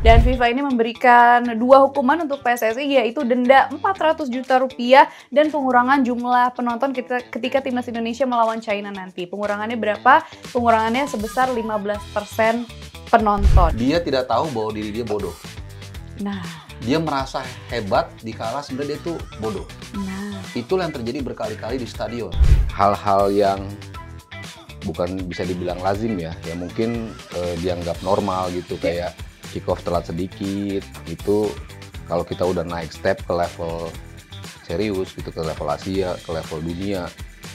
Dan FIFA ini memberikan dua hukuman untuk PSSI, yaitu denda 400 juta rupiah dan pengurangan jumlah penonton ketika timnas Indonesia melawan China nanti. Pengurangannya berapa? Pengurangannya sebesar 15% penonton. Dia tidak tahu bahwa diri dia bodoh. Nah, dia merasa hebat dikala sebenarnya dia tuh bodoh. nah, Itulah yang terjadi berkali-kali di stadion. Hal-hal yang bukan bisa dibilang lazim ya mungkin dianggap normal gitu, kayak kick off telat sedikit, itu kalau kita udah naik step ke level serius gitu, ke level Asia, ke level dunia,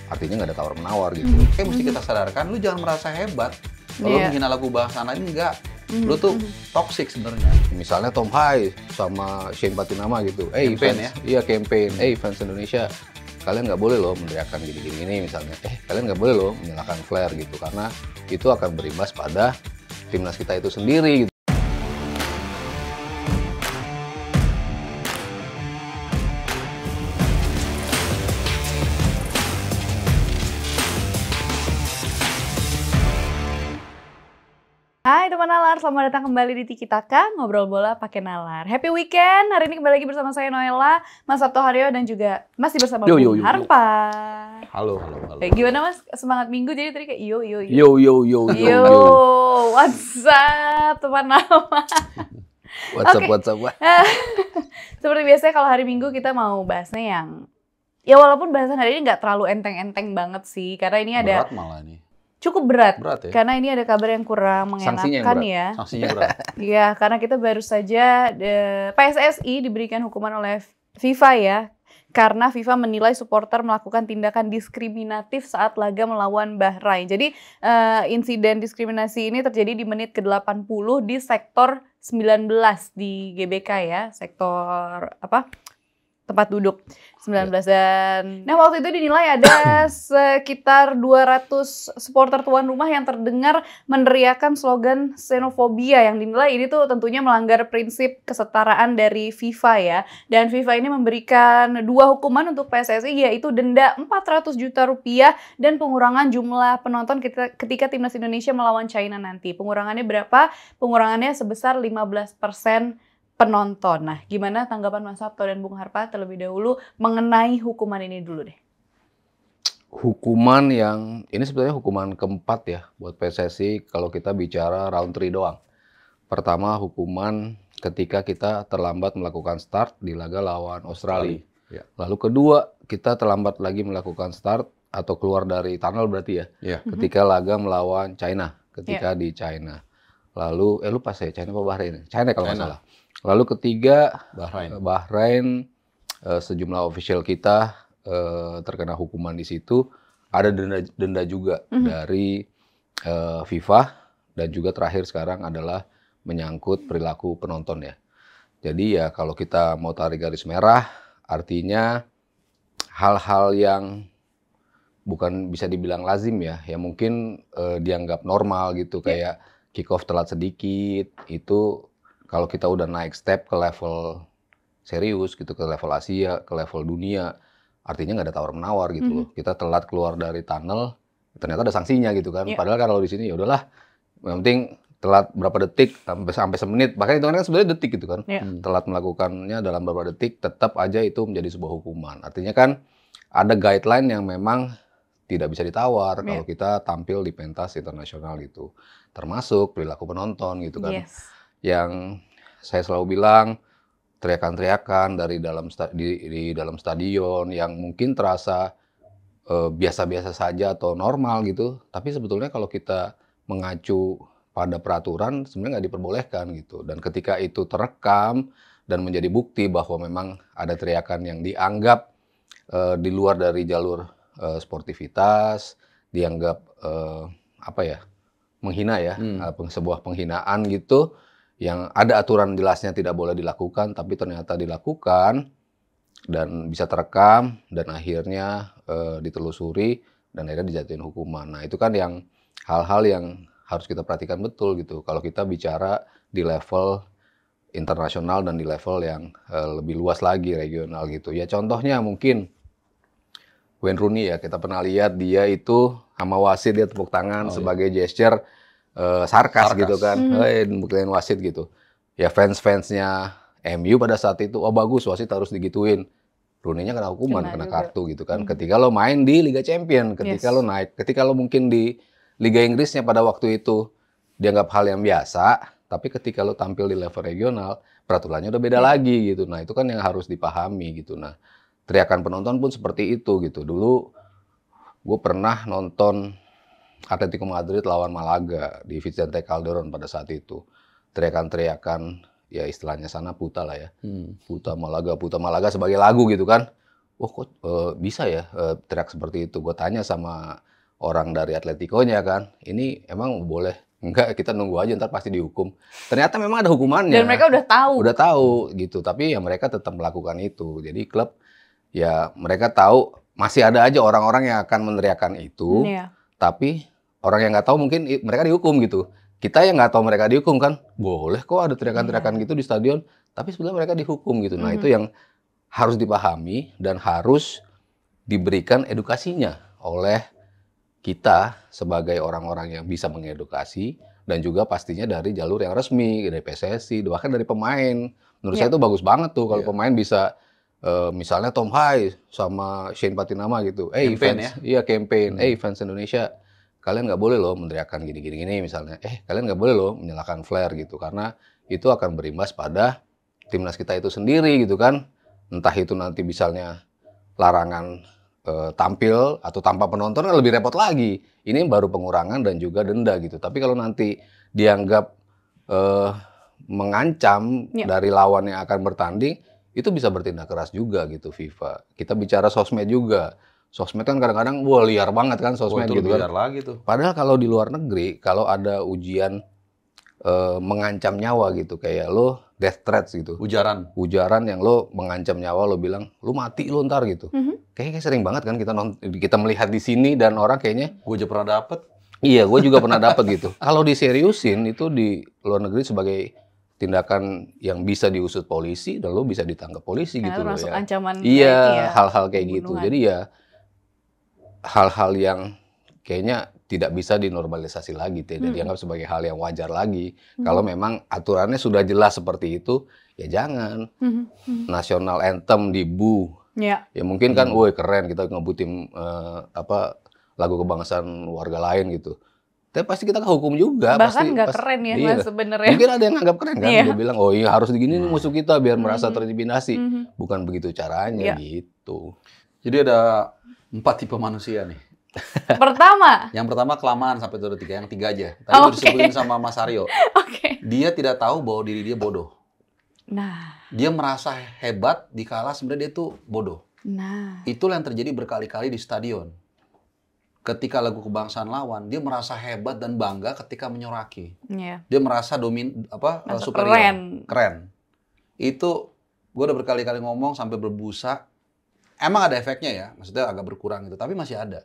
artinya nggak ada tawar-menawar gitu. Kayak mesti kita sadarkan, lu jangan merasa hebat. Kalau lu menghina lagu bahasa lain, enggak. Lu tuh toxic sebenarnya. Misalnya Tom Hai sama Shane Patinama gitu. Campaign fans, iya campaign. Fans Indonesia, kalian nggak boleh loh meneriakan gini-gini ini misalnya. Kalian nggak boleh loh menyalakan flare gitu, karena itu akan berimbas pada timnas kita itu sendiri gitu. hai teman Nalar, selamat datang kembali di Tiki Taka, ngobrol bola pakai nalar. Happy weekend, hari ini kembali lagi bersama saya Noella, Mas Sabto Haryo, dan juga masih bersama Bung Harpa. Halo. Gimana Mas, semangat minggu jadi tadi kayak yo. Yo. What's up teman Nalar? What's up. Seperti biasanya kalau hari Minggu kita mau bahasnya yang, ya walaupun bahasan hari ini nggak terlalu enteng-enteng banget sih, karena ini ada Berat malah nih. cukup berat ya? Karena ini ada kabar yang kurang mengenakan ya. Sanksinya berat. Iya, karena kita baru saja PSSI diberikan hukuman oleh FIFA ya. Karena FIFA menilai supporter melakukan tindakan diskriminatif saat laga melawan Bahrain. Jadi insiden diskriminasi ini terjadi di menit ke-80 di sektor 19 di GBK ya, sektor tempat duduk 19 dan waktu itu dinilai ada sekitar 200 supporter tuan rumah yang terdengar meneriakan slogan xenofobia yang dinilai ini tuh tentunya melanggar prinsip kesetaraan dari FIFA ya. Dan FIFA ini memberikan dua hukuman untuk PSSI, yaitu denda 400 juta rupiah dan pengurangan jumlah penonton ketika timnas Indonesia melawan China nanti. Pengurangannya berapa? Pengurangannya sebesar 15% penonton. Nah, gimana tanggapan Mas Sabto dan Bung Harpa terlebih dahulu mengenai hukuman ini dulu deh? Hukuman yang, ini sebenarnya hukuman keempat ya buat PSSI kalau kita bicara round 3 doang. Pertama, hukuman ketika kita terlambat melakukan start di laga lawan Australia. Ya. Lalu kedua, kita terlambat lagi melakukan start atau keluar dari tunnel berarti ya. Ya. Ketika laga melawan China, ketika di China. Lalu, lupa saya, China apa Bahrain? China kalau nggak salah. Lalu ketiga, Bahrain, sejumlah official kita terkena hukuman di situ. Ada denda juga dari FIFA, dan juga terakhir sekarang adalah menyangkut perilaku penonton ya. Jadi ya kalau kita mau tarik garis merah, artinya hal-hal yang bukan bisa dibilang lazim ya mungkin dianggap normal gitu, kayak kick off telat sedikit, itu kalau kita udah naik step ke level serius gitu, ke level Asia, ke level dunia, artinya nggak ada tawar-menawar gitu loh. Kita telat keluar dari tunnel, ternyata ada sanksinya gitu kan. Padahal kan kalau di sini ya udahlah, yang penting telat berapa detik sampai semenit, bahkan itu kan sebenarnya detik gitu kan. Telat melakukannya dalam beberapa detik, tetap aja itu menjadi sebuah hukuman. Artinya kan ada guideline yang memang tidak bisa ditawar kalau kita tampil di pentas internasional gitu. Termasuk perilaku penonton gitu kan. Yang saya selalu bilang, teriakan-teriakan di dalam stadion yang mungkin terasa biasa-biasa saja atau normal gitu, tapi sebetulnya kalau kita mengacu pada peraturan sebenarnya nggak diperbolehkan gitu. Dan ketika itu terekam dan menjadi bukti bahwa memang ada teriakan yang dianggap di luar dari jalur sportivitas, dianggap menghina ya, sebuah penghinaan gitu, yang ada aturan jelasnya tidak boleh dilakukan, tapi ternyata dilakukan dan bisa terekam dan akhirnya ditelusuri dan akhirnya dijatuhin hukuman. Nah itu kan yang hal-hal yang harus kita perhatikan betul gitu. Kalau kita bicara di level internasional dan di level yang lebih luas lagi regional gitu. Ya contohnya mungkin Wayne Rooney ya, kita pernah lihat dia itu sama wasit dia tepuk tangan sebagai gesture sarkas gitu kan, buktiin wasit gitu. ya fans-fansnya MU pada saat itu, oh bagus wasit harus digituin. Rooney-nya kena hukuman, kena kartu gitu kan. Ketika lo main di Liga Champion, ketika lo naik, ketika lo mungkin di Liga Inggrisnya pada waktu itu dianggap hal yang biasa, tapi ketika lo tampil di level regional, peraturannya udah beda lagi gitu. Nah itu kan yang harus dipahami gitu. Nah teriakan penonton pun seperti itu gitu. Dulu gue pernah nonton Atletico Madrid lawan Malaga di Vicente Calderón pada saat itu. Teriakan-teriakan, ya istilahnya sana puta lah ya. Puta Malaga sebagai lagu gitu kan. Oh kok bisa ya teriak seperti itu. Gue tanya sama orang dari Atletico-nya kan, ini emang boleh? Enggak, kita nunggu aja ntar pasti dihukum. Ternyata memang ada hukumannya. Dan mereka udah tahu. Udah tahu gitu, tapi ya mereka tetap melakukan itu. Jadi klub ya mereka tahu masih ada aja orang-orang yang akan meneriakan itu. Tapi orang yang nggak tahu mungkin mereka dihukum gitu. Kita yang nggak tahu mereka dihukum kan, boleh kok ada teriakan-teriakan gitu di stadion, tapi sebenarnya mereka dihukum gitu. Nah itu yang harus dipahami dan harus diberikan edukasinya oleh kita sebagai orang-orang yang bisa mengedukasi dan juga pastinya dari jalur yang resmi, dari PSSI, bahkan dari pemain. Menurut saya itu bagus banget tuh kalau pemain bisa misalnya Tom Hai sama Shane Patinama gitu. Fans, campaign. Fans Indonesia, kalian nggak boleh loh meneriakkan gini-gini misalnya. Kalian nggak boleh loh menyalakan flare gitu, karena itu akan berimbas pada timnas kita itu sendiri gitu kan. Entah itu nanti misalnya larangan tampil atau tanpa penonton kan lebih repot lagi. Ini baru pengurangan dan juga denda gitu. Tapi kalau nanti dianggap mengancam dari lawan yang akan bertanding, itu bisa bertindak keras juga gitu FIFA. Kita bicara sosmed juga. Sosmed kan kadang-kadang liar banget kan sosmed gitu kan. Lagi tuh. Padahal kalau di luar negeri, kalau ada ujian mengancam nyawa gitu, kayak lo death threats gitu. Ujaran yang lo mengancam nyawa, lo bilang lo mati lo ntar gitu. Kayaknya sering banget kan kita melihat di sini dan orang kayaknya. Gue aja pernah dapet. Iya, gue juga pernah dapet gitu. Kalau diseriusin itu di luar negeri sebagai tindakan yang bisa diusut polisi dan lo bisa ditangkap polisi gitu loh ya. Ancaman iya, hal-hal kayak gitu. Jadi ya hal-hal yang kayaknya tidak bisa dinormalisasi lagi, tidak dianggap sebagai hal yang wajar lagi. Kalau memang aturannya sudah jelas seperti itu, ya jangan. National anthem dibu. Ya mungkin kan, woi keren kita ngebutin lagu kebangsaan warga lain gitu. Tapi pasti kita hukum juga. Bahkan nggak keren ya mas sebenarnya. Mungkin ada yang nganggap keren kan. Dia bilang, oh iya harus begini musuh kita biar merasa terintimidasi. Bukan begitu caranya gitu. Jadi ada 4 tipe manusia nih. Yang pertama kelamaan sampai itu ada 3. Yang 3 aja. Tadi udah disebutin sama Mas Aryo. Dia tidak tahu bahwa diri dia bodoh. Dia merasa hebat dikala sebenarnya dia tuh bodoh. Itulah yang terjadi berkali-kali di stadion. Ketika lagu kebangsaan lawan, dia merasa hebat dan bangga ketika menyoraki. Dia merasa superior, keren. Itu gue udah berkali-kali ngomong sampai berbusa. Emang ada efeknya ya, maksudnya agak berkurang gitu, tapi masih ada.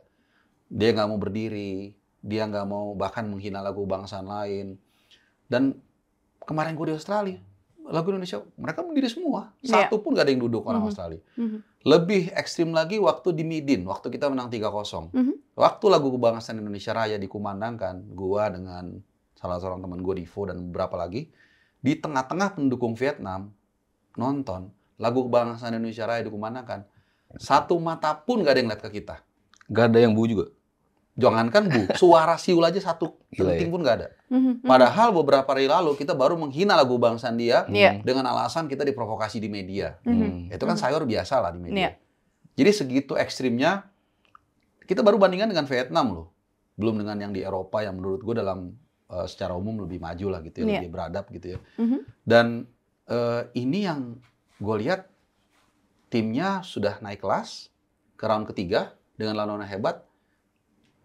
Dia nggak mau berdiri, dia nggak mau bahkan menghina lagu kebangsaan lain. Dan kemarin gue di Australia, lagu Indonesia, mereka berdiri semua. Satu pun nggak ada yang duduk orang Australia. Lebih ekstrim lagi waktu di Midin, waktu kita menang 3-0. Waktu lagu kebangsaan Indonesia Raya dikumandangkan, gua dengan salah seorang teman gue Divo dan beberapa lagi, di tengah-tengah pendukung Vietnam nonton lagu kebangsaan Indonesia Raya dikumandangkan, satu mata pun nggak ada yang lihat ke kita. Nggak ada yang bu juga? Jangankan bu, suara siul aja satu penting pun nggak ada. Padahal beberapa hari lalu kita baru menghina lagu kebangsaan dia dengan alasan kita diprovokasi di media. Itu kan sayur biasa lah di media. Jadi segitu ekstrimnya, kita baru bandingkan dengan Vietnam loh. Belum dengan yang di Eropa yang menurut gue dalam secara umum lebih maju lah gitu ya, lebih beradab gitu ya. Dan ini yang gue lihat timnya sudah naik kelas ke round ketiga dengan lawan yang hebat.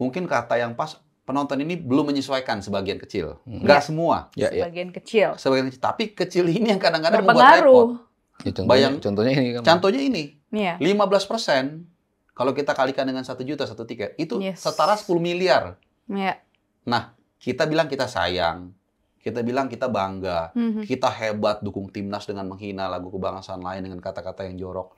Mungkin kata yang pas, penonton ini belum menyesuaikan sebagian kecil. Nggak semua. Sebagian kecil. Sebagian kecil. Tapi kecil ini yang kadang-kadang membuat repot. Contohnya ini kan. Contohnya ini. 15%, kalau kita kalikan dengan 1 juta satu tiket, itu setara 10 miliar. Nah, kita bilang kita sayang. Kita bilang kita bangga. Kita hebat dukung timnas dengan menghina lagu kebangsaan lain dengan kata-kata yang jorok.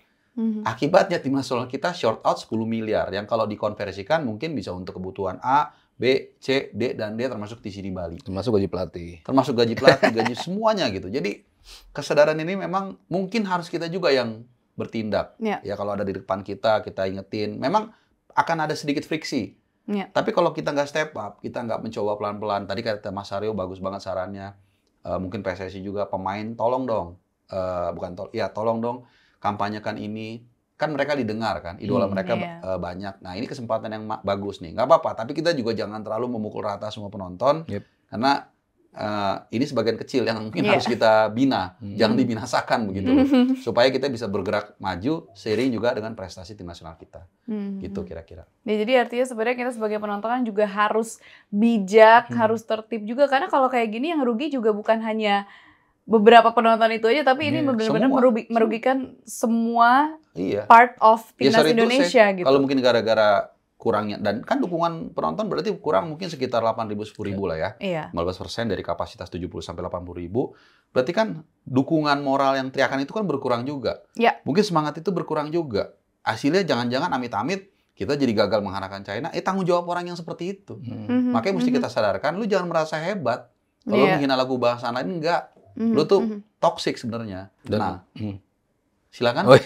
Akibatnya tim nasional kita short out 10 miliar yang kalau dikonversikan mungkin bisa untuk kebutuhan A, B, C, D, dan D termasuk TC di Bali. Termasuk gaji pelatih. Termasuk gaji pelatih, gaji semuanya gitu. Jadi kesadaran ini memang mungkin harus kita juga yang bertindak. Ya kalau ada di depan kita ingetin. Memang akan ada sedikit friksi. Tapi kalau kita nggak step up, kita nggak mencoba pelan-pelan. Tadi kata Mas Aryo bagus banget sarannya. Mungkin PSSI juga pemain tolong dong. Tolong dong kampanyekan ini. Kan mereka didengar kan, idola mereka banyak. Nah ini kesempatan yang bagus nih. Nggak apa-apa, tapi kita juga jangan terlalu memukul rata semua penonton. Karena ini sebagian kecil yang mungkin harus kita bina. Jangan dibinasakan begitu. Supaya kita bisa bergerak maju seiring juga dengan prestasi tim nasional kita. Gitu kira-kira. Ya, jadi artinya sebenarnya kita sebagai penonton kan juga harus bijak, harus tertib juga. Karena kalau kayak gini yang rugi juga bukan hanya beberapa penonton itu aja, tapi ini benar-benar merugikan semua part of timnas Indonesia gitu. Kalau mungkin gara-gara kurangnya, dan kan dukungan penonton berarti kurang mungkin sekitar 8.000 10.000 lah ya. 15% dari kapasitas 70 sampai 80.000. Berarti kan dukungan moral yang teriakan itu kan berkurang juga. Mungkin semangat itu berkurang juga. Hasilnya jangan-jangan amit-amit kita jadi gagal menghanakan China. Tanggung jawab orang yang seperti itu. Makanya mesti kita sadarkan, lu jangan merasa hebat. Kalau menghina lagu bahasa lain enggak. Lu tuh toxic sebenarnya. Nah, silakan.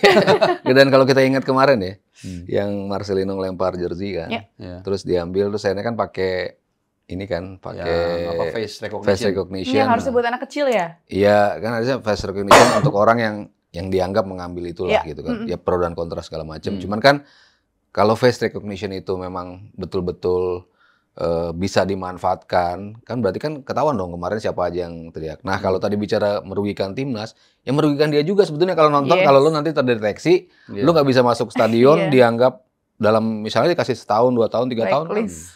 Dan kalau kita ingat kemarin ya, yang Marcelino lempar jersey kan, terus diambil, terus saya kan pakai ini kan, pakai face recognition. Iya, harusnya buat anak kecil ya. Iya, kan harusnya face recognition untuk orang yang dianggap mengambil itulah gitu kan. Ya pro dan kontra segala macam. Cuman kan kalau face recognition itu memang betul-betul bisa dimanfaatkan, kan berarti kan ketahuan dong kemarin siapa aja yang teriak. Nah kalau tadi bicara merugikan timnas, yang merugikan dia juga sebetulnya kalau nonton, kalau lu nanti terdeteksi, lu nggak bisa masuk stadion, dianggap dalam misalnya dikasih setahun, 2 tahun, 3 tahun,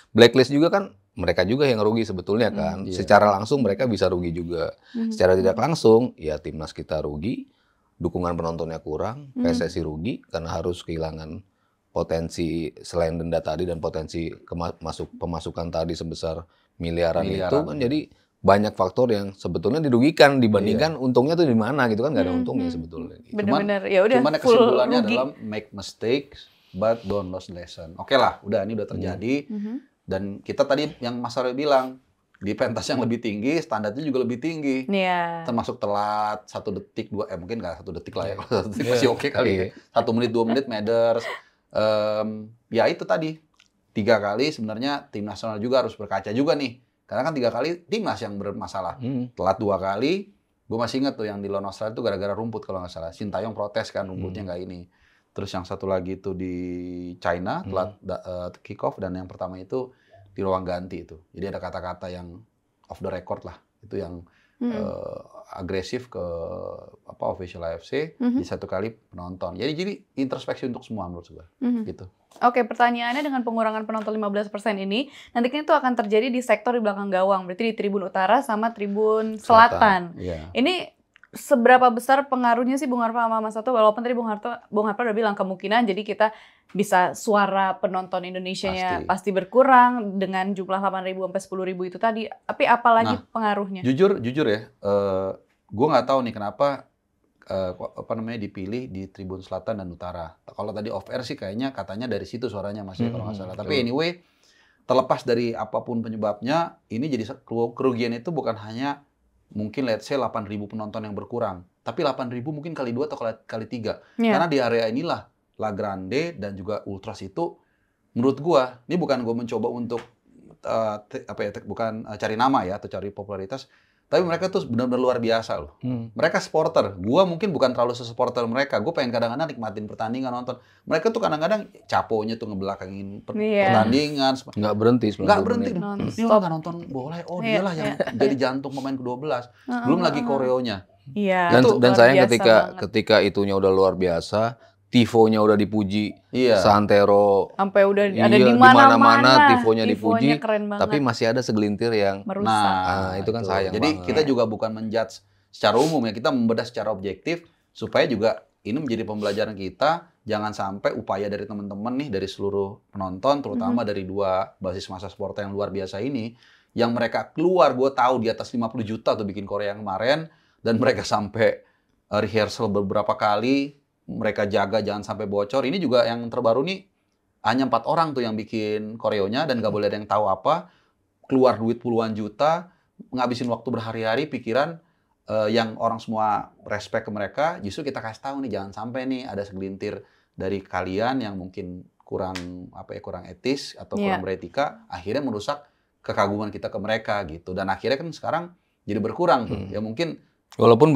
blacklist juga kan mereka juga yang rugi sebetulnya kan. Secara langsung mereka bisa rugi juga. Secara tidak langsung, ya timnas kita rugi, dukungan penontonnya kurang, PSSI rugi karena harus kehilangan potensi selain denda tadi dan potensi pemasukan tadi sebesar miliaran itu kan, jadi banyak faktor yang sebetulnya dirugikan dibandingkan untungnya tuh di mana gitu kan, nggak ada untungnya sebetulnya. Benar-benar ya udah. Cuman kesimpulannya adalah make mistakes but don't lose lesson. Oke lah, ini udah terjadi dan kita tadi yang Mas Aryo bilang di pentas yang lebih tinggi standarnya juga lebih tinggi. Termasuk telat 1 detik, 2 mungkin nggak 1 detik lah ya. 1 detik masih oke kali ya. 1 menit 2 menit matters. Ya itu tadi 3 kali sebenarnya tim nasional juga harus berkaca juga nih, karena kan 3 kali timnas yang bermasalah. Telat 2 kali, gue masih ingat tuh yang di lawan Australia itu gara-gara rumput kalau nggak salah. Sintayong protes kan rumputnya nggak ini. Terus yang satu lagi itu di China telat kick off, dan yang pertama itu di ruang ganti itu. Jadi ada kata-kata yang off the record lah, itu yang agresif ke official AFC di 1 kali penonton. Jadi introspeksi untuk semua menurut gue. Gitu. Oke, pertanyaannya dengan pengurangan penonton 15% ini, nantinya itu akan terjadi di sektor di belakang gawang, berarti di Tribun Utara sama Tribun Selatan. Ini seberapa besar pengaruhnya sih Bung Harpa sama Mas Sato? Walaupun tadi Bung Harpa udah bilang kemungkinan jadi kita bisa suara penonton Indonesianya pasti berkurang dengan jumlah 8.000 sampai 10.000 itu tadi. Tapi apalagi pengaruhnya? Jujur ya, gue nggak tahu nih kenapa dipilih di Tribun Selatan dan Utara. Kalau tadi off air sih kayaknya katanya dari situ suaranya Mas kalau nggak salah. Tapi anyway, terlepas dari apapun penyebabnya, ini jadi kerugian itu bukan hanya mungkin let's say 8.000 penonton yang berkurang, tapi 8.000 mungkin kali 2 atau kali 3. Karena di area inilah La Grande dan juga Ultras itu menurut gua, ini bukan gua mencoba untuk bukan cari nama ya atau cari popularitas, tapi mereka tuh benar-benar luar biasa loh. Mereka supporter. Gua mungkin bukan terlalu supporter mereka. Gua pengen kadang-kadang nikmatin pertandingan, nonton. Mereka tuh kadang-kadang caponya tuh ngebelakangin pertandingan. Nggak berhenti. Dia nggak nonton bola. Oh dialah yang jadi jantung pemain ke-12. Belum lagi koreonya. Dan sayang ketika itunya udah luar biasa, tifonya udah dipuji, Santero sampai udah ada di mana-mana tifonya dipuji, tapi masih ada segelintir yang merusak. Nah, itu kan sayang. Jadi kita juga bukan menjudge secara umum ya, kita membedah secara objektif supaya juga ini menjadi pembelajaran kita. Jangan sampai upaya dari teman-teman nih, dari seluruh penonton, terutama dari 2 basis massa supporter yang luar biasa ini, yang mereka keluar, gue tahu di atas 50 juta tuh bikin Korea yang kemarin, dan mereka sampai rehearsal beberapa kali. Mereka jaga jangan sampai bocor. Ini juga yang terbaru nih, hanya 4 orang tuh yang bikin koreonya dan nggak boleh ada yang tahu apa, keluar duit puluhan juta, ngabisin waktu berhari-hari, pikiran yang orang semua respect ke mereka, justru kita kasih tahu nih jangan sampai nih ada segelintir dari kalian yang mungkin kurang kurang etis atau kurang beretika, akhirnya merusak kekaguman kita ke mereka gitu. Dan akhirnya kan sekarang jadi berkurang tuh. Ya mungkin walaupun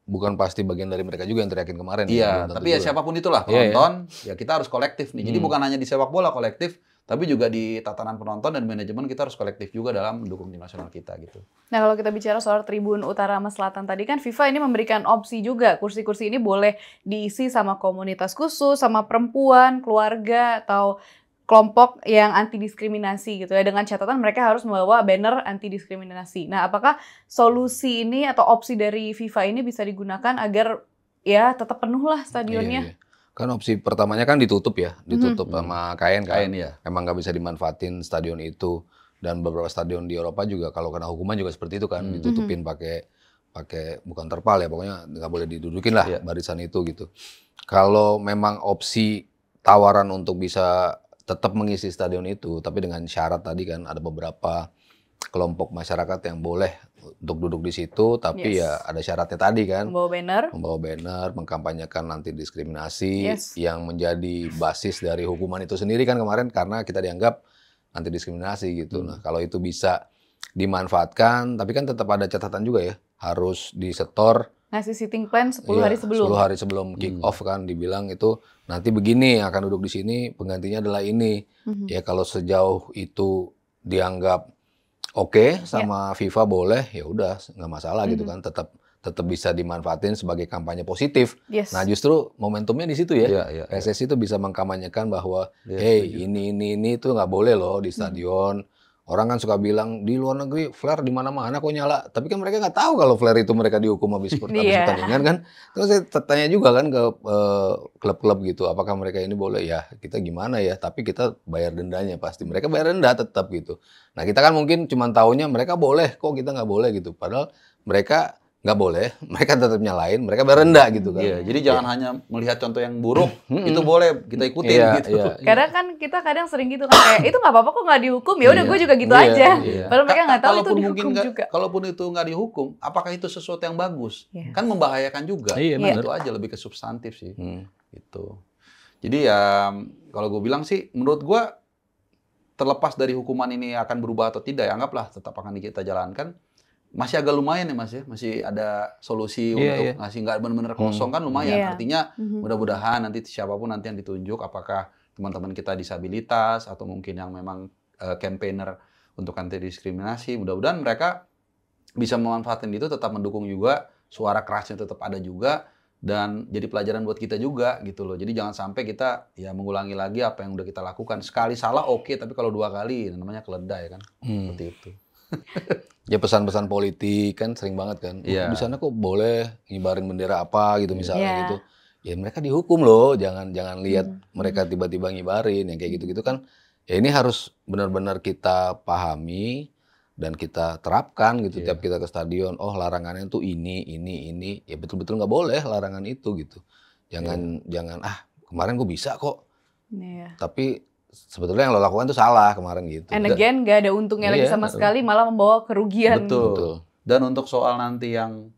bukan pasti bagian dari mereka juga yang teriakin kemarin. Iya, tapi ya siapapun itulah penonton, ya kita harus kolektif nih. Jadi bukan hanya di sepak bola kolektif, tapi juga di tatanan penonton dan manajemen kita harus kolektif juga dalam mendukung tim nasional kita gitu. Nah kalau kita bicara soal Tribun Utara sama Selatan tadi kan FIFA ini memberikan opsi juga. Kursi-kursi ini boleh diisi sama komunitas khusus, sama perempuan, keluarga, atau kelompok yang anti diskriminasi gitu ya. Dengan catatan mereka harus membawa banner anti diskriminasi. Nah apakah solusi ini atau opsi dari FIFA ini bisa digunakan agar ya tetap penuh lah stadionnya? Iya. Kan opsi pertamanya kan ditutup ya, ditutup sama kain ya. Emang nggak bisa dimanfaatin stadion itu. Dan beberapa stadion di Eropa juga kalau kena hukuman juga seperti itu kan, ditutupin pakai bukan terpal ya, pokoknya nggak boleh didudukin lah barisan itu gitu. Kalau memang opsi tawaran untuk bisa tetap mengisi stadion itu, tapi dengan syarat tadi kan ada beberapa kelompok masyarakat yang boleh untuk duduk di situ, tapi ya ada syaratnya tadi kan. Membawa banner, mengkampanyekan anti diskriminasi yang menjadi basis dari hukuman itu sendiri kan kemarin karena kita dianggap anti diskriminasi gitu. Nah, kalau itu bisa dimanfaatkan, tapi kan tetap ada catatan juga ya, harus disetor. Ngasih sitting plan 10 hari sebelum. 10 hari sebelum kick off kan dibilang itu nanti begini akan duduk di sini, penggantinya adalah ini. Ya kalau sejauh itu dianggap oke sama FIFA boleh, ya udah nggak masalah gitu kan, tetap bisa dimanfaatin sebagai kampanye positif. Nah justru momentumnya di situ ya. PSSI itu bisa mengkampanyekan bahwa hey ini itu nggak boleh loh di stadion. Orang kan suka bilang di luar negeri flare di mana-mana kok nyala, tapi kan mereka nggak tahu kalau flare itu mereka dihukum habis pertandingan kan. Terus saya tanya juga kan ke klub-klub gitu, apakah mereka ini boleh? Ya kita gimana ya, tapi kita bayar dendanya pasti. Mereka bayar denda tetap gitu. Nah kita kan mungkin cuma taunya mereka boleh, kok kita nggak boleh gitu. Padahal mereka nggak boleh, mereka tetap nyalain, mereka bayar denda gitu kan. Iya, jadi jangan hanya melihat contoh yang buruk, itu boleh kita ikutin gitu. Karena kan kita kadang sering gitu kan, kayak itu nggak apa-apa kok nggak dihukum, ya udah gue juga gitu aja. Padahal mereka nggak tahu itu dihukum juga. Kalaupun itu nggak dihukum, apakah itu sesuatu yang bagus? Kan membahayakan juga. Itu aja lebih ke substantif sih. Gitu. Jadi ya kalau gue bilang sih, menurut gue terlepas dari hukuman ini akan berubah atau tidak, ya anggaplah tetap akan kita jalankan. Masih agak lumayan ya Mas ya, masih ada solusi untuk ngasih nggak benar-benar kosong kan lumayan. Artinya mudah-mudahan nanti siapapun nanti yang ditunjuk, apakah teman-teman kita disabilitas atau mungkin yang memang campaigner untuk anti diskriminasi, mudah-mudahan mereka bisa memanfaatkan itu, tetap mendukung juga, suara kerasnya tetap ada juga, dan jadi pelajaran buat kita juga gitu loh. Jadi jangan sampai kita ya mengulangi lagi apa yang udah kita lakukan. Sekali salah oke, tapi kalau 2 kali namanya keledai kan, seperti itu. Ya pesan-pesan politik kan sering banget kan. Di sana kok boleh ngibarin bendera apa gitu misalnya gitu. Ya mereka dihukum loh, jangan lihat mereka tiba-tiba ngibarin yang kayak gitu-gitu kan. Ya ini harus benar-benar kita pahami dan kita terapkan gitu tiap kita ke stadion. Oh larangannya tuh ini. Ya betul-betul nggak boleh larangan itu gitu. Jangan kemarin gue bisa kok. Tapi sebetulnya yang lo lakukan itu salah kemarin gitu. And again, nggak ada untungnya lagi sama sekali, malah membawa kerugian. Betul. Dan untuk soal nanti yang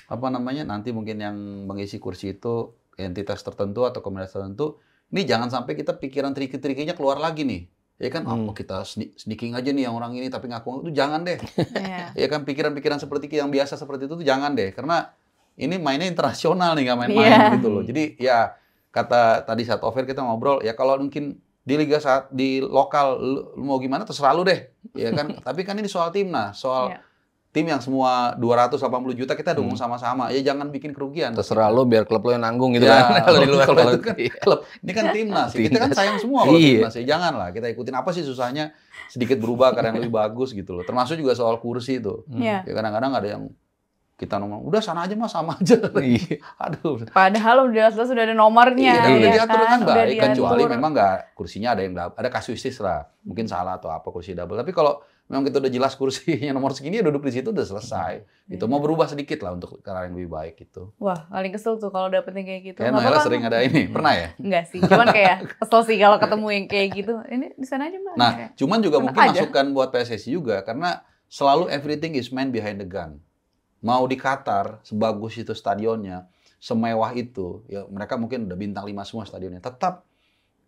nanti mungkin yang mengisi kursi itu entitas tertentu atau komunitas tertentu, ini jangan sampai kita pikiran triki-trikinya keluar lagi nih. Ya kan, kita sneaking aja nih yang orang ini tapi ngaku itu jangan deh. Ya kan pikiran-pikiran seperti yang biasa seperti itu tuh jangan deh, karena ini mainnya internasional nih, nggak main-main gitu loh. Jadi ya kata tadi saat offer kita ngobrol, ya kalau mungkin di liga di lokal lu mau gimana terserah lu deh, ya kan. Tapi kan ini soal timnas, soal tim yang semua 280 juta kita dukung sama-sama. Ya jangan bikin kerugian. Terserah lu, biar klub lu yang nanggung gitu kan. Kalau di luar kalau itu kan klub. Ini kan timnas. Kita kan sayang semua kalau timnas. Ya janganlah kita ikutin apa sih susahnya sedikit berubah karena yang lebih bagus gitu loh. Termasuk juga soal kursi itu. Ya kadang-kadang ada yang kita ngomong, udah sana aja mas, sama aja. Aduh. Padahal udah sudah ada nomornya. Udah diatur kan baik, kecuali memang nggak kursinya ada yang ada kasuistis lah, mungkin salah atau apa kursi double. Tapi kalau memang kita udah jelas kursinya nomor segini, ya duduk di situ udah selesai. Itu mau berubah sedikit lah untuk ke arah yang lebih baik gitu. Wah, paling kesel tuh kalau dapetin kayak gitu. Kayak Noella sering ada ini, pernah ya? Enggak sih, cuman kayak kesel sih kalau ketemu yang kayak gitu. Ini di sana aja Mbak. Nah, cuman juga enak mungkin aja. masukan buat PSSI juga, karena selalu everything is man behind the gun. Mau di Qatar, sebagus itu stadionnya, semewah itu, ya mereka mungkin udah bintang 5 semua stadionnya, tetap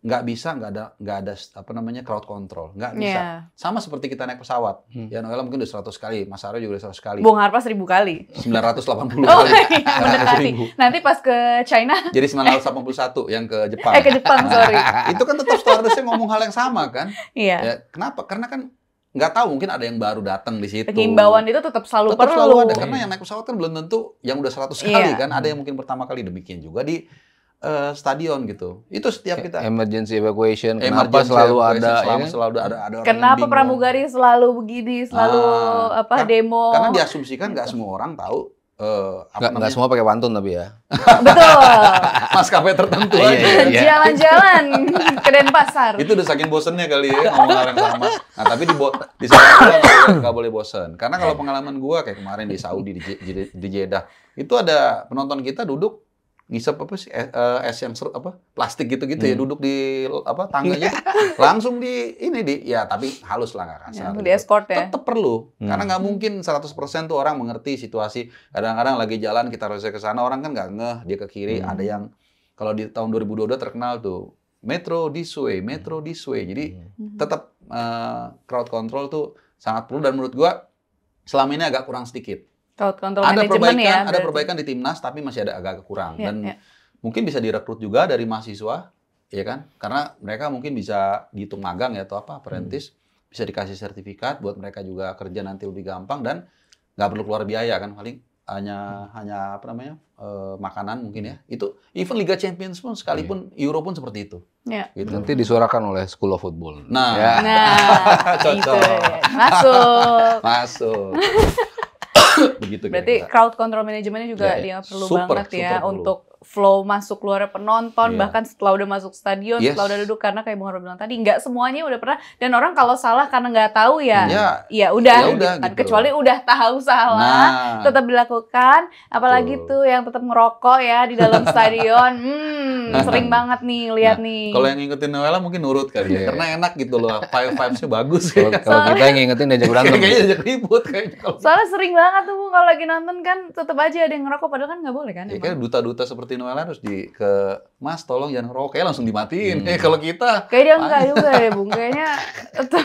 nggak bisa, nggak ada apa namanya crowd control, nggak bisa. Sama seperti kita naik pesawat. Ya Noella mungkin udah 100 kali, Mas Aryo juga udah 100 kali. Bung Harpa 1000 kali. 980 Oh kali. iya, bener nanti. Nanti pas ke China. Jadi 981 yang ke Jepang. Ke Jepang, sorry. Itu kan tetap stewardess ngomong hal yang sama kan? Iya. Ya, kenapa? Karena kan nggak tahu, mungkin ada yang baru datang di situ. Himbauan itu tetap selalu perlu. Selalu ada, karena yang naik pesawat kan belum tentu yang udah 100 kali kan. Ada yang mungkin pertama kali, demikian juga di stadion gitu. Itu setiap kita emergency evacuation, kenapa selalu ada selalu ada orang. Kenapa pramugari selalu begini, selalu demo? Karena diasumsikan nggak semua orang tahu. Nggak semua pakai pantun tapi ya. Betul. Maskapai tertentu aja. Jalan-jalan ke Denpasar. Itu udah saking bosennya kali ya ngomong hal yang sama. Nah tapi di sana nggak boleh bosen. Karena kalau pengalaman gua kayak kemarin di Saudi di Jeddah, itu ada penonton kita duduk ngisep apa sih es yang plastik gitu-gitu ya, duduk di tangga gitu, langsung ya tapi halus lah, nggak kasar. Di escort ya. Tetap perlu, karena nggak mungkin 100% tuh orang mengerti situasi. Kadang-kadang lagi jalan kita harusnya ke sana, orang kan nggak ngeh, dia ke kiri. Ada yang kalau di tahun 2022 terkenal tuh metro this way. Jadi tetap crowd control tuh sangat perlu, dan menurut gua selama ini agak kurang sedikit. Ada perbaikan di timnas, tapi masih ada agak kurang. Dan mungkin bisa direkrut juga dari mahasiswa, ya kan? Karena mereka mungkin bisa dihitung magang ya atau apprentice, bisa dikasih sertifikat buat mereka juga kerja nanti lebih gampang, dan nggak perlu keluar biaya kan, paling hanya makanan mungkin ya. Itu even Liga Champions pun sekalipun Euro pun seperti itu. Ya. Gitu. Nanti disuarakan oleh School of Football. Nah cocok. Masuk. Begitu. Berarti crowd control manajemennya juga dia perlu banget ya untuk flow masuk keluar penonton, bahkan setelah udah masuk stadion, setelah udah duduk, karena kayak Bung Harpa bilang tadi nggak semuanya udah pernah, dan orang kalau salah karena nggak tahu ya udah gitu. Kecuali udah tahu salah, tetap dilakukan. Apalagi tuh yang tetap ngerokok ya di dalam stadion, sering banget nih lihat nih. Kalau yang ngingetin Noella mungkin nurut kali ya, karena enak gitu loh, vibes-nya bagus. Kalau kita yang ngingetin diajak berantem, kayaknya diajak ribut kayaknya. Soalnya sering banget tuh Bung, kalau lagi nonton kan tetap aja ada yang ngerokok, padahal kan nggak boleh kan. Ya kayak duta-duta seperti Noella harus Mas tolong jangan ngerokok, kayak langsung dimatiin. Kalau kita kayak dia enggak juga deh Bung, kayaknya tetap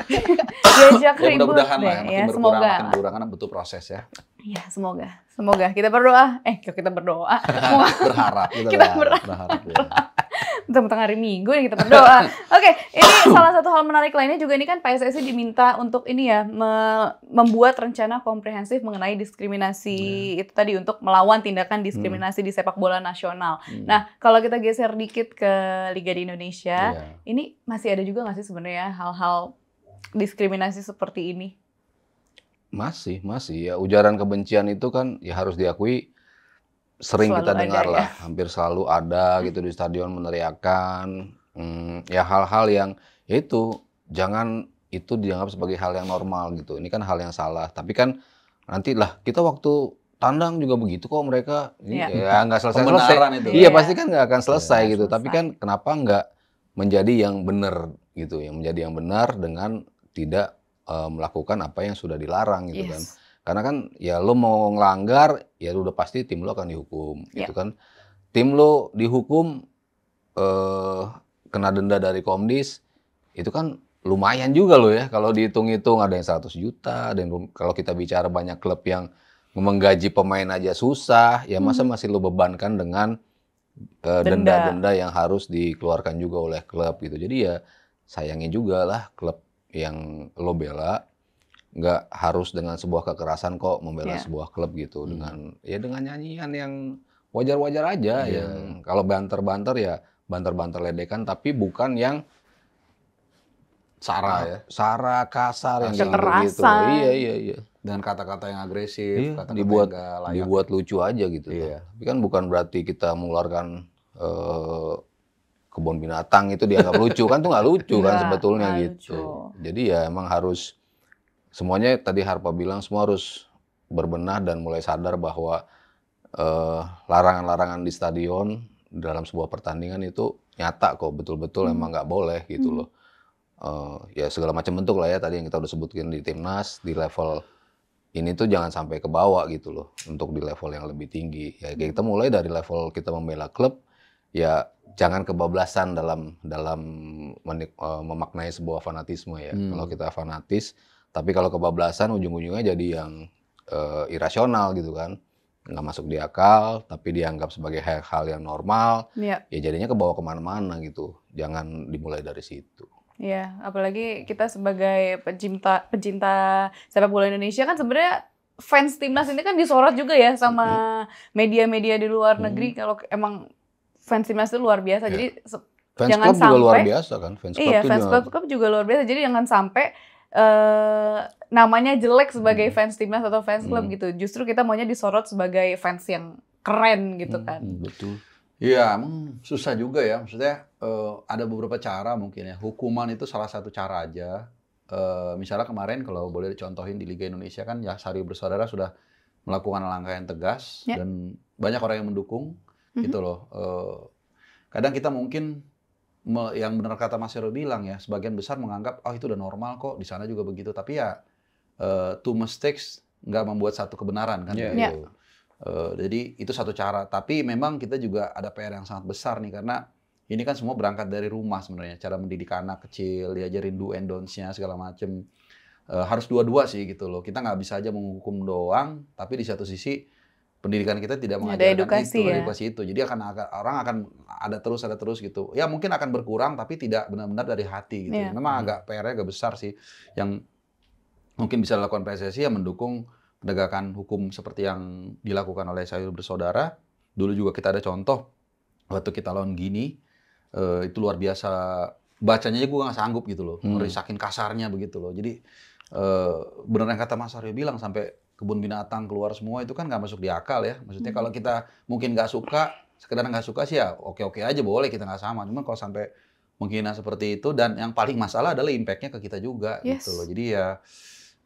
diajak ribut mudah-mudahan deh. lah, makin berkurang karena butuh proses ya. Iya, semoga kita berdoa. Kita berdoa. Berharap. Kita berharap. Tentang hari Minggu yang kita berdoa. Oke, ini salah satu hal menarik lainnya juga, ini kan PSSI diminta untuk ini ya, membuat rencana komprehensif mengenai diskriminasi itu tadi, untuk melawan tindakan diskriminasi di sepak bola nasional. Nah, kalau kita geser dikit ke Liga di Indonesia, ini masih ada juga nggak sih sebenarnya hal-hal diskriminasi seperti ini? Masih ya, ujaran kebencian itu kan ya harus diakui sering kita dengar lah, hampir selalu ada gitu di stadion, meneriakan ya hal-hal yang itu jangan itu dianggap sebagai hal yang normal gitu. Ini kan hal yang salah, tapi kan nantilah kita waktu tandang juga begitu kok mereka, ya nggak selesai. Iya pasti kan nggak akan selesai gitu. Tapi kan kenapa nggak menjadi yang benar gitu, yang menjadi yang benar dengan tidak melakukan apa yang sudah dilarang gitu kan. Karena kan ya lo mau ngelanggar ya udah pasti tim lo akan dihukum gitu kan. Tim lo dihukum kena denda dari Komdis itu kan lumayan juga lo ya, kalau dihitung-hitung ada yang 100 juta, dan kalau kita bicara banyak klub yang menggaji pemain aja susah, ya masa masih lo bebankan dengan denda-denda yang harus dikeluarkan juga oleh klub gitu. Jadi ya sayangnya juga lah klub yang lo bela nggak harus dengan sebuah kekerasan kok membela sebuah klub gitu, dengan nyanyian yang wajar-wajar aja, yang kalau banter-banter ya banter-banter ledekan, tapi bukan yang sara kasar yang gitu. Iya. Dan kata-kata yang agresif, dibuat lucu aja gitu. Tapi kan bukan berarti kita mengeluarkan kebun binatang itu dianggap lucu, kan tuh nggak lucu kan sebetulnya gitu. Jadi ya emang harus semuanya tadi Harpa bilang semua harus berbenah dan mulai sadar bahwa larangan-larangan di stadion dalam sebuah pertandingan itu nyata kok, betul-betul emang nggak boleh gitu loh. Ya segala macam bentuk lah ya tadi yang kita udah sebutkan di timnas, di level ini tuh jangan sampai ke bawah gitu loh untuk di level yang lebih tinggi. Ya kita mulai dari level kita membela klub, ya jangan kebablasan dalam memaknai sebuah fanatisme ya. Kalau kita fanatis, tapi kalau kebablasan ujung-ujungnya jadi yang irasional gitu kan. Nggak masuk di akal, tapi dianggap sebagai hal yang normal, ya jadinya kebawa kemana-mana gitu. Jangan dimulai dari situ. Ya, apalagi kita sebagai pecinta sepak bola Indonesia kan sebenarnya fans timnas ini kan disorot juga ya sama media-media di luar negeri. Kalau emang fans timnas itu luar biasa, jadi fans jangan club sampai juga luar biasa kan. Fans club juga luar biasa, jadi jangan sampai namanya jelek sebagai fans timnas atau fans klub gitu. Justru kita maunya disorot sebagai fans yang keren gitu kan. Betul. Iya, emang susah juga ya. Maksudnya ada beberapa cara mungkin ya. Hukuman itu salah satu cara aja. Misalnya kemarin kalau boleh dicontohin di Liga Indonesia kan ya Sario Bersaudara sudah melakukan langkah yang tegas dan banyak orang yang mendukung gitu loh. Kadang kita mungkin yang benar kata Mas Heru bilang ya, sebagian besar menganggap itu udah normal kok, di sana juga begitu. Tapi ya two mistakes nggak membuat satu kebenaran kan. Gitu. Jadi itu satu cara. Tapi memang kita juga ada PR yang sangat besar nih karena ini kan semua berangkat dari rumah sebenarnya. Cara mendidik anak kecil, diajarin do and don'ts-nya segala macem. Harus dua-dua sih gitu loh. Kita nggak bisa aja menghukum doang, tapi di satu sisi pendidikan kita tidak mengajarkan edukasi itu. Jadi orang akan ada terus gitu. Ya mungkin akan berkurang tapi tidak benar-benar dari hati gitu. Memang agak PR-nya agak besar sih. Yang mungkin bisa dilakukan PSSI yang mendukung penegakan hukum seperti yang dilakukan oleh Sario Bersaudara. Dulu juga kita ada contoh waktu kita lawan Gini, itu luar biasa. Bacanya aja gue nggak sanggup gitu loh. Saking kasarnya begitu loh. Jadi benar yang kata Mas Sario bilang sampai kebun binatang keluar semua itu kan nggak masuk di akal ya. Maksudnya kalau kita mungkin nggak suka, sekedar nggak suka sih ya oke-oke aja boleh, kita nggak sama. Cuma kalau sampai menghina seperti itu dan yang paling masalah adalah impact-nya ke kita juga gitu loh. Jadi ya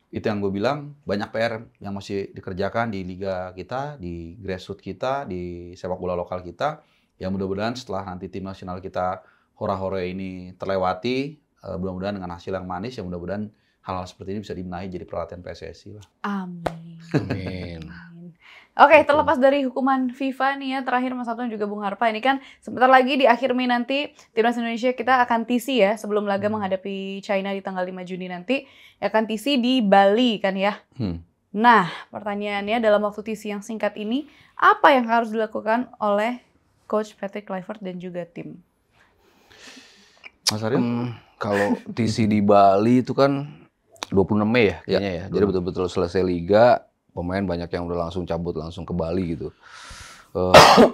itu yang gue bilang banyak PR yang masih dikerjakan di liga kita, di grassroots kita, di sepak bola lokal kita. Ya mudah-mudahan setelah nanti tim nasional kita hora-hora ini terlewati, mudah-mudahan dengan hasil yang manis ya mudah-mudahan hal-hal seperti ini bisa dibenahi jadi perhatian PSSI lah. Amin. Amin. Oke, terlepas dari hukuman FIFA nih ya, terakhir Mas Sabto dan juga Bung Harpa, ini kan sebentar lagi di akhir Mei nanti Timnas Indonesia kita akan TC ya, sebelum laga menghadapi China di tanggal 5 Juni nanti, akan TC di Bali kan ya. Nah, pertanyaannya dalam waktu TC yang singkat ini, apa yang harus dilakukan oleh Coach Patrick Kluivert dan juga tim? Mas Aryo? Kalau TC di Bali itu kan 26 Mei ya kayaknya ya. Jadi betul-betul selesai liga, pemain banyak yang udah langsung cabut langsung ke Bali gitu.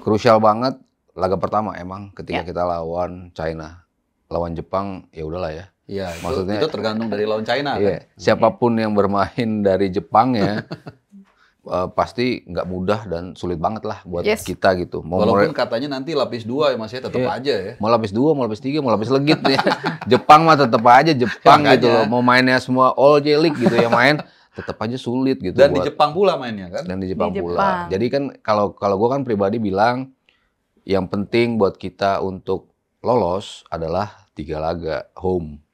Krusial banget laga pertama emang ketika kita lawan China. Lawan Jepang ya udahlah ya. Iya, maksudnya itu tergantung dari lawan China kan. Siapapun yang bermain dari Jepang ya pasti nggak mudah dan sulit banget lah buat kita gitu. Walaupun katanya nanti lapis 2 ya Mas ya, tetap aja ya. Mau lapis 2, mau lapis 3, mau lapis legit ya. Jepang mah tetap aja Jepang gitu loh. Mau mainnya semua all J-League gitu ya main, tetap aja sulit gitu. Dan di Jepang pula mainnya kan? Dan di Jepang pula. Jadi kan kalau gue kan pribadi bilang yang penting buat kita untuk lolos adalah 3 laga home.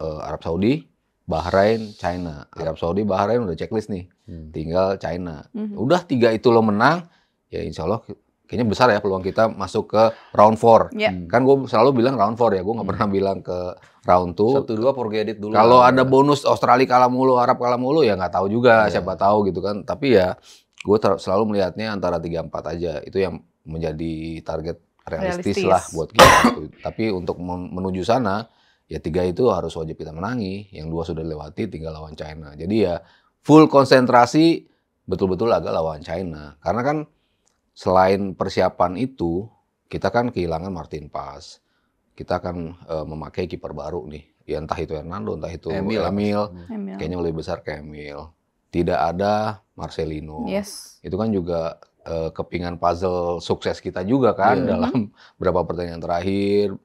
Arab Saudi, Bahrain, China. Arab Saudi, Bahrain udah checklist nih. Tinggal China. Udah 3 itu lo menang, ya insya Allah kayaknya besar ya peluang kita masuk ke round 4. Kan gue selalu bilang round 4 ya, gue nggak pernah bilang ke round 2. 1-2 forget it dulu. Kalau ada bonus Australia kalah mulu, Arab kalah mulu ya nggak tahu juga, siapa tahu gitu kan. Tapi ya gue selalu melihatnya antara 3-4 aja. Itu yang menjadi target realistis lah buat kita. Gitu. Tapi untuk menuju sana, ya 3 itu harus wajib kita menangi. Yang 2 sudah dilewati, tinggal lawan China. Jadi ya full konsentrasi betul-betul laga lawan China. Karena kan selain persiapan itu, kita kan kehilangan Martin Paes. Kita akan memakai kiper baru nih. Ya entah itu Hernando, entah itu Emil. Kayaknya lebih besar ke Emil. Tidak ada Marcelino. Itu kan juga kepingan puzzle sukses kita juga kan dalam beberapa pertandingan terakhir.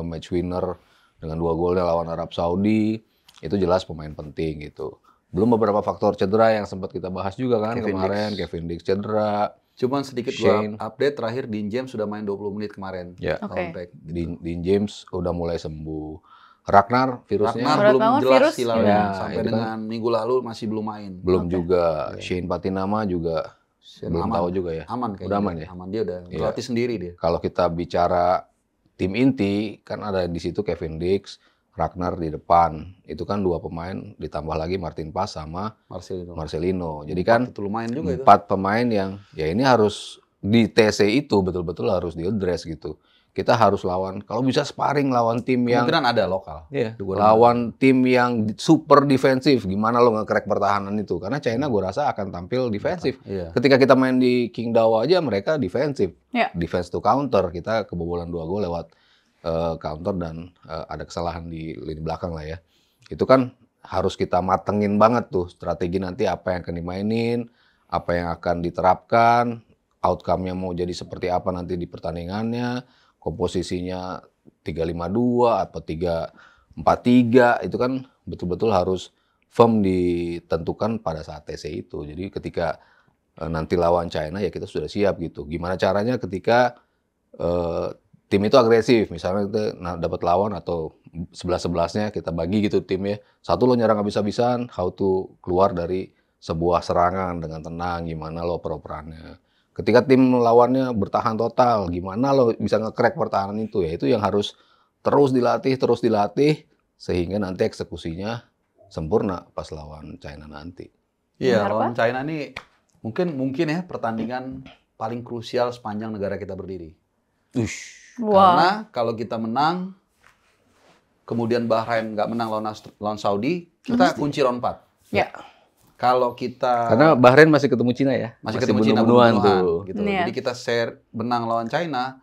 Match winner dengan 2 golnya lawan Arab Saudi. Itu jelas pemain penting gitu. Belum beberapa faktor cedera yang sempat kita bahas juga kan kemarin. Kevin Dix cedera. Cuman sedikit gua update terakhir, Dean James sudah main 20 menit kemarin. Ya. Dean James udah mulai sembuh. Ragnar virusnya belum jelas hilalnya. Sampai itu dengan minggu lalu masih belum main. Belum juga. Shane Patinama juga belum tahu juga ya. Aman kayaknya. Udah aman ya? Aman, dia udah berlatih sendiri dia. Kalau kita bicara tim inti, kan ada di situ Kevin Dix, Ragnar di depan. Itu kan 2 pemain, ditambah lagi Martin Paes sama Marcelino. Jadi kan itu lumayan juga 4 pemain yang ya ini harus di TC itu betul-betul harus di-address gitu. Kita harus lawan, kalau bisa sparring lawan tim yang kemungkinan ada lokal. Iya, lawan tim yang super defensif. Gimana lo nge-crack pertahanan itu? Karena China gue rasa akan tampil defensif. Iya. Ketika kita main di Qingdao aja mereka defensif. Defense to counter. Kita kebobolan 2 gol lewat counter dan ada kesalahan di lini belakang lah ya. Itu kan harus kita matengin banget tuh strategi nanti apa yang akan dimainin, apa yang akan diterapkan, outcome-nya mau jadi seperti apa nanti di pertandingannya. Komposisinya 3-5-2 atau 3-4-3 itu kan betul-betul harus firm ditentukan pada saat TC itu. Jadi ketika nanti lawan China ya kita sudah siap gitu. Gimana caranya ketika tim itu agresif, misalnya kita dapat lawan atau 11-11-nya kita bagi gitu timnya. Satu lo nyerang habis-habisan, how to keluar dari sebuah serangan dengan tenang, gimana lo oper-operannya. Ketika tim lawannya bertahan total, gimana lo bisa nge-crack pertahanan itu ya? Itu yang harus terus dilatih, sehingga nanti eksekusinya sempurna pas lawan China nanti. Iya, lawan China ini mungkin ya pertandingan paling krusial sepanjang negara kita berdiri. Karena kalau kita menang, kemudian Bahrain nggak menang lawan Saudi, kita kunci round 4. Ya. Kalau kita karena Bahrain masih ketemu Cina ya, masih ketemu Cina bunuhan tuh. Gitu. Jadi kita share menang lawan China,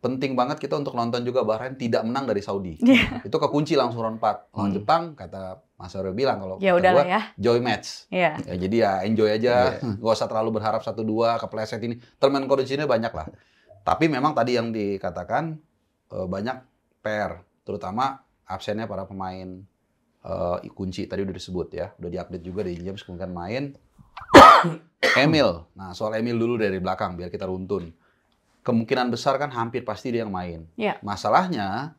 penting banget kita untuk nonton juga Bahrain tidak menang dari Saudi. Itu kekunci langsung round 4. Lawan Jepang kata Mas Aryo bilang kalau ya udah lah ya, joy match. Ya, jadi ya enjoy aja, nggak usah terlalu berharap 1-2 kepleset ini. Termain kondisinya banyak lah. Tapi memang tadi yang dikatakan banyak PR, terutama absennya para pemain kunci tadi udah disebut ya, udah diupdate juga di James kemungkinan main. Emil, nah soal Emil dulu dari belakang biar kita runtun. Kemungkinan besar kan hampir pasti dia yang main. Masalahnya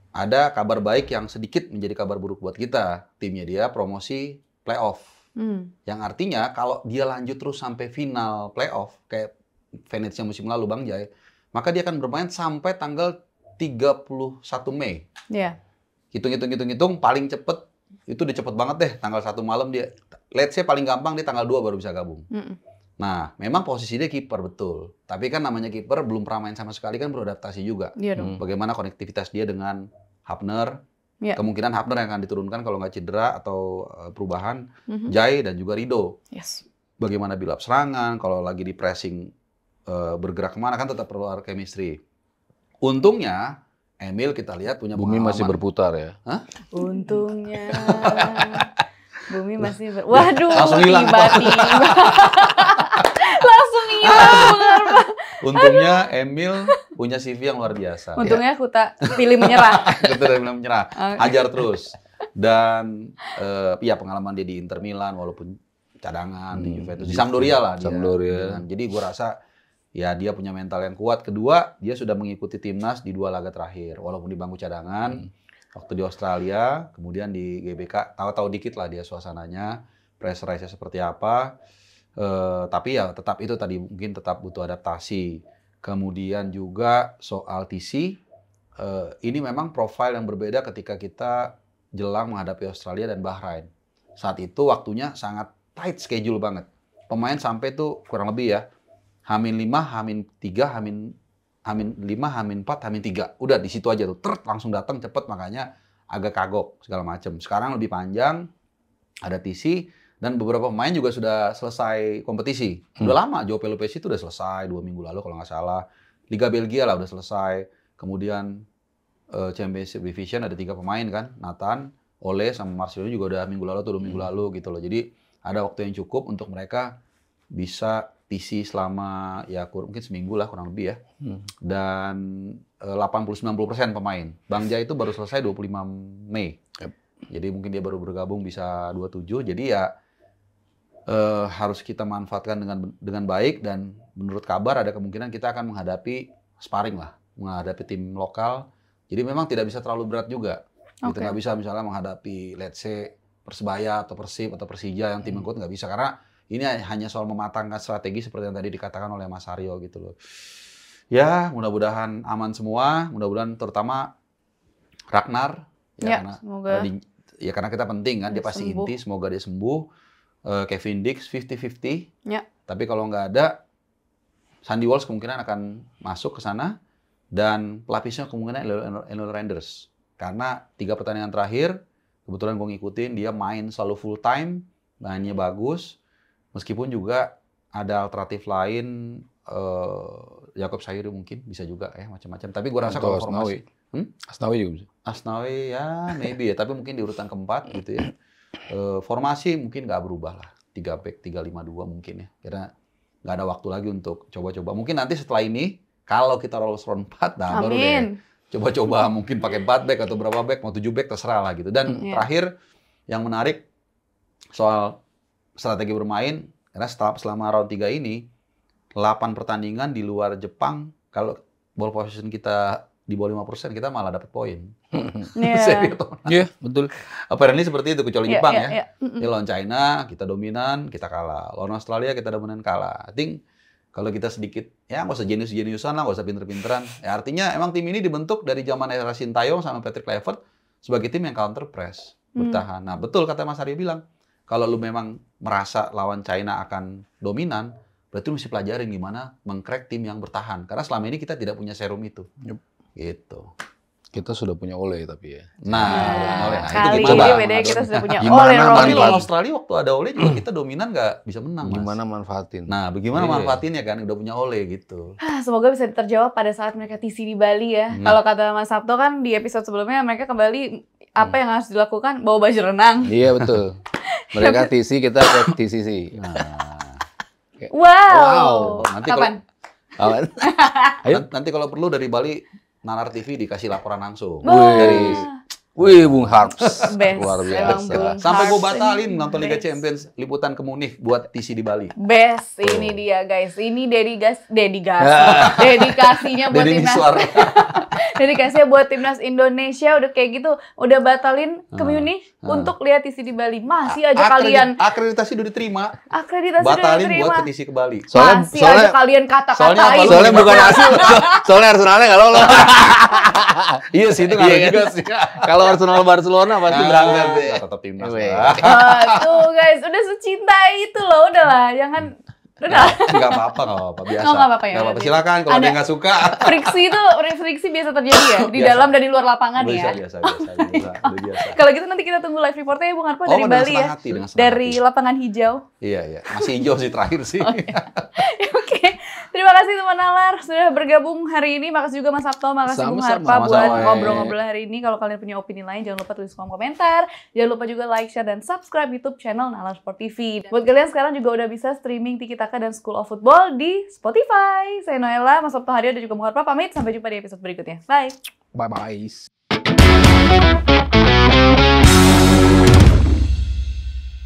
ada kabar baik yang sedikit menjadi kabar buruk buat kita. Timnya dia promosi playoff, yang artinya kalau dia lanjut terus sampai final playoff kayak Venezia musim lalu Bang Jai, maka dia akan bermain sampai tanggal 31 Mei. Hitung paling cepet itu udah cepet banget deh, tanggal 1 malam dia, let's say paling gampang dia tanggal 2 baru bisa gabung. Nah, memang posisi dia kiper betul, tapi kan namanya kiper belum pernah main sama sekali kan beradaptasi juga. Bagaimana konektivitas dia dengan Hafner, kemungkinan Hafner yang akan diturunkan kalau nggak cedera atau perubahan, Jai dan juga Rido. Bagaimana build up serangan, kalau lagi di pressing bergerak kemana kan tetap perlu chemistry. Untungnya Emil kita lihat punya bumi masih berputar ya. Hah? Untungnya bumi masih waduh, langsung hilang. Langsung hilang. Untungnya Emil punya CV yang luar biasa. Untungnya aku tak pilih menyerah. Hajar terus. Dan ya pengalaman dia di Inter Milan walaupun cadangan di Juventus, di Sampdoria lah dia. Jadi gue rasa ya dia punya mental yang kuat. Kedua, dia sudah mengikuti timnas di 2 laga terakhir. Walaupun di bangku cadangan, waktu di Australia, kemudian di GBK, tahu-tahu dikit lah dia suasananya, pressurize-nya seperti apa. Tapi ya tetap itu tadi, mungkin tetap butuh adaptasi. Kemudian juga soal TC, ini memang profil yang berbeda ketika kita jelang menghadapi Australia dan Bahrain. Saat itu waktunya sangat tight schedule banget. Pemain sampai tuh kurang lebih ya, H-5, H-3, H-5, H-4, H-3. Udah di situ aja tuh, langsung datang cepet, makanya agak kagok segala macam. Sekarang lebih panjang, ada TC, dan beberapa pemain juga sudah selesai kompetisi. Udah lama, Joao Pelopessi itu udah selesai 2 minggu lalu kalau nggak salah. Liga Belgia lah udah selesai. Kemudian Championship Division ada 3 pemain kan, Nathan, Ole, sama Marcelo juga udah minggu lalu tuh 2 minggu lalu gitu loh. Jadi ada waktu yang cukup untuk mereka bisa TC selama ya mungkin seminggu lah kurang lebih ya. Dan 80-90% pemain. Bang Jai itu baru selesai 25 Mei. Jadi mungkin dia baru bergabung bisa 27. Jadi ya harus kita manfaatkan dengan baik, dan menurut kabar ada kemungkinan kita akan menghadapi sparring lah, menghadapi tim lokal. Jadi memang tidak bisa terlalu berat juga. Kita nggak bisa misalnya menghadapi let's say Persebaya atau Persib atau Persija yang tim kuat, nggak bisa, karena ini hanya soal mematangkan strategi seperti yang tadi dikatakan oleh Mas Aryo gitu loh. Ya, mudah-mudahan aman semua, mudah-mudahan terutama Ragnar ya semoga karena kita penting kan, dia pasti inti, semoga dia sembuh. Kevin Dix 50-50. Ya. Tapi kalau nggak ada, Sandy Walsh kemungkinan akan masuk ke sana, dan pelapisnya kemungkinan Elnor Renders. Karena 3 pertandingan terakhir kebetulan gue ngikutin, dia main selalu full time, mainnya bagus. Meskipun juga ada alternatif lain, Jakob Sayuri mungkin bisa juga ya, macam-macam. Tapi gue rasa kalau formasi Asnawi juga bisa. Asnawi ya maybe ya, tapi mungkin di urutan keempat gitu ya. Formasi mungkin nggak berubah lah, 3 back 3-5-2 mungkin ya, karena nggak ada waktu lagi untuk coba-coba. Mungkin nanti setelah ini kalau kita lolos round 4, nah baru deh coba-coba mungkin pakai 4 back atau berapa back, mau 7 back terserah lah gitu. Dan terakhir yang menarik soal strategi bermain, karena selama round 3 ini 8 pertandingan di luar Jepang, kalau ball possession kita di bawah 5%, kita malah dapat poin. Iya, betul. Apparently seperti itu, kecuali Jepang ya. Di lawan China, kita dominan, kita kalah. Lawan Australia, kita dominan, kalah. I think kalau kita sedikit, ya nggak usah jenius-jeniusan lah, nggak usah pinter-pinteran. Ya, artinya emang tim ini dibentuk dari zaman era Sintayong sama Patrick Kluivert sebagai tim yang counter press, bertahan. Nah, betul kata Mas Aryo bilang, kalau lu memang merasa lawan China akan dominan, berarti lu mesti pelajarin gimana meng-crack tim yang bertahan. Karena selama ini kita tidak punya serum itu. Gitu. Kita sudah punya Ole tapi ya. Nah, kali ini bedanya kita sudah punya Ole. Tapi lawan Australia waktu ada Ole juga kita dominan nggak bisa menang, Mas. Gimana manfaatin? Nah, bagaimana manfaatinnya kan, udah punya Ole gitu. Semoga bisa terjawab pada saat mereka TC di Bali ya. Kalau kata Mas Sabto kan di episode sebelumnya, mereka ke Bali, apa yang harus dilakukan? Bawa baju renang. Iya betul. Mereka TC, kita ke TCC. Wow. Nanti kapan? Nanti kalau perlu dari Bali, Nalar TV dikasih laporan langsung. Wih, Bung Harps. Luar biasa. Sampai gue batalin nonton Liga Champions liputan ke Munich buat TC di Bali. Best. Ini dia guys. Ini dedikasinya buat timnas. Dedikasinya buat timnas Indonesia, udah kayak gitu, udah batalin ke Munich untuk lihat TC di Bali. Masih aja kalian akreditasi udah diterima. Akreditasi batalin udah diterima. Buat ke TC ke Bali. Masih aja kalian kata-katain. Soalnya bukan hasil. Soalnya Arsenalnya nggak lolos. Iya sih, itu ngaruh juga sih. Kalau Arsenal Barcelona pasti berangkat deh. Tetap timnas. Tuh guys, udah secinta itu loh, udahlah, jangan. Udah. Nggak apa-apa, biasa. Nggak apa-apa ya. Nggak apa-apa, silakan kalau ada yang nggak suka. Friksi biasa terjadi ya, di dalam dan di luar lapangan ya. Biasa. Kalau gitu nanti kita tunggu live reportnya ya Bung Harpo dari Bali ya. Dari lapangan hijau. Iya. Masih hijau sih terakhir sih. Oke. Terima kasih teman Nalar sudah bergabung hari ini. Makasih juga Mas Sabto, makasih Bung Harpa buat ngobrol-ngobrol hari ini. Kalau kalian punya opini lain, jangan lupa tulis kolom komentar. Jangan lupa juga like, share, dan subscribe YouTube channel Nalar Sport TV. Buat kalian sekarang juga udah bisa streaming Tiki Taka dan School of Football di Spotify. Saya Noella, Mas Sabto Hario, dan juga Bung Harpa pamit. Sampai jumpa di episode berikutnya. Bye. Bye-bye.